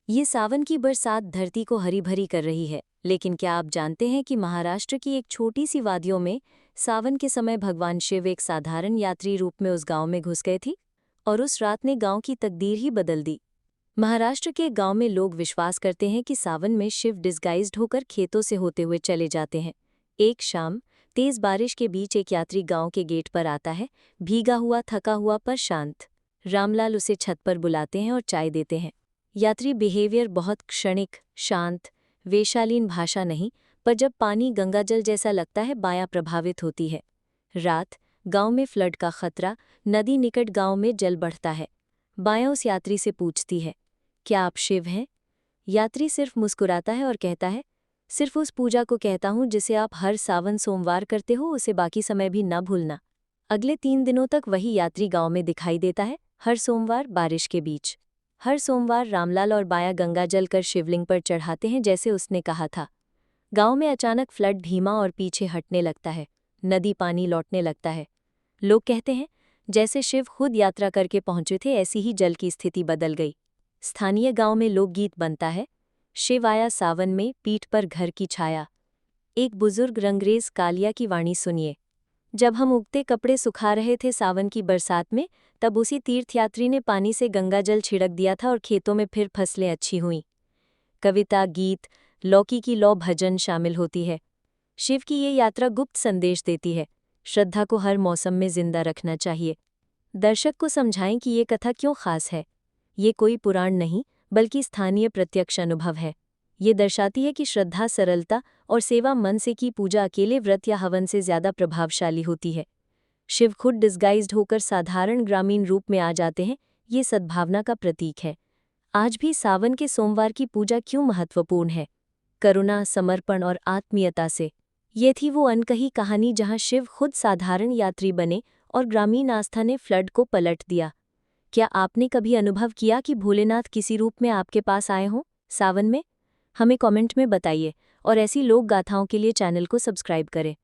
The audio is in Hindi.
ये सावन की बरसात धरती को हरी भरी कर रही है, लेकिन क्या आप जानते हैं कि महाराष्ट्र की एक छोटी सी वादियों में सावन के समय भगवान शिव एक साधारण यात्री रूप में उस गांव में घुस गए थी और उस रात ने गांव की तकदीर ही बदल दी। महाराष्ट्र के गांव में लोग विश्वास करते हैं कि सावन में शिव डिस्गाइज्ड होकर खेतों से होते हुए चले जाते हैं। एक शाम तेज बारिश के बीच एक यात्री गांव के गेट पर आता है, भीगा हुआ, थका हुआ पर शांत। रामलाल उसे छत पर बुलाते हैं और चाय देते हैं। यात्री बिहेवियर बहुत क्षणिक, शांत, वेशालीन भाषा नहीं, पर जब पानी गंगाजल जैसा लगता है बायां प्रभावित होती है। रात, गांव में फ्लड का खतरा, नदी निकट, गांव में जल बढ़ता है। बायां उस यात्री से पूछती है, क्या आप शिव हैं? यात्री सिर्फ मुस्कुराता है और कहता है, सिर्फ उस पूजा को कहता हूं जिसे आप हर सावन सोमवार करते हो, उसे बाकी समय भी न भूलना। अगले 3 दिनों तक वही यात्री गांव में दिखाई देता है, हर सोमवार बारिश के बीच। हर सोमवार रामलाल और बाया गंगा जल कर शिवलिंग पर चढ़ाते हैं जैसे उसने कहा था। गांव में अचानक फ्लड धीमा और पीछे हटने लगता है, नदी पानी लौटने लगता है। लोग कहते हैं जैसे शिव खुद यात्रा करके पहुंचे थे, ऐसी ही जल की स्थिति बदल गई। स्थानीय गांव में लोकगीत बनता है, शिव आया सावन में, पीठ पर घर की छाया। एक बुजुर्ग रंगरेज कालिया की वाणी सुनिए। जब हम उगते कपड़े सुखा रहे थे सावन की बरसात में, तब उसी तीर्थयात्री ने पानी से गंगाजल छिड़क दिया था और खेतों में फिर फसलें अच्छी हुईं। कविता, गीत, लौकी की लौ, भजन शामिल होती है। शिव की ये यात्रा गुप्त संदेश देती है, श्रद्धा को हर मौसम में जिंदा रखना चाहिए। दर्शक को समझाएं कि ये कथा क्यों खास है। ये कोई पुराण नहीं, बल्कि स्थानीय प्रत्यक्ष अनुभव है। ये दर्शाती है कि श्रद्धा, सरलता और सेवा मन से की पूजा अकेले व्रत या हवन से ज्यादा प्रभावशाली होती है। शिव खुद डिस्गाइज्ड होकर साधारण ग्रामीण रूप में आ जाते हैं, ये सद्भावना का प्रतीक है। आज भी सावन के सोमवार की पूजा क्यों महत्वपूर्ण है? करुणा, समर्पण और आत्मीयता से। ये थी वो अनकही कहानी जहां शिव खुद साधारण यात्री बने और ग्रामीण आस्था ने फ्लड को पलट दिया। क्या आपने कभी अनुभव किया कि भोलेनाथ किसी रूप में आपके पास आए हों सावन में? हमें कमेंट में बताइए और ऐसी लोक गाथाओं के लिए चैनल को सब्सक्राइब करें।